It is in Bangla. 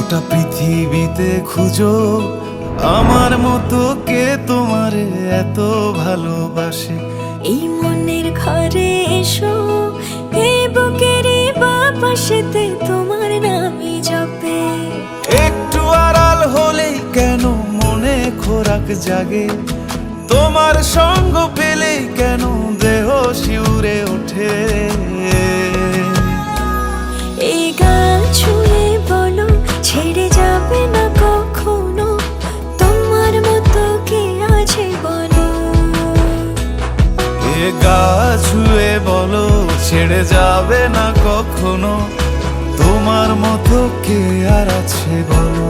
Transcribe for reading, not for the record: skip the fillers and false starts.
গোটা পৃথিবীতে খুঁজো আমার মতো কে তোমারে এত ভালোবাসে। এই মনের ঘরে এসো, এই বুকেরই বাপাশেতে তোমার নামই জপে। একটু আড়াল হলেই কেন মনে খোরাক জাগে, তোমার সঙ্গ পেলেই কেন দেহ শিউরে ওঠে। এই গান ছুঁয়ে বলো ছেড়ে যাবে না কখনো, তোমার মতো কে আছে বলো। এ গা ছুঁয়ে বলো ছেড়ে যাবে না কখনো, তোমার মতো কে আর আছে বলো।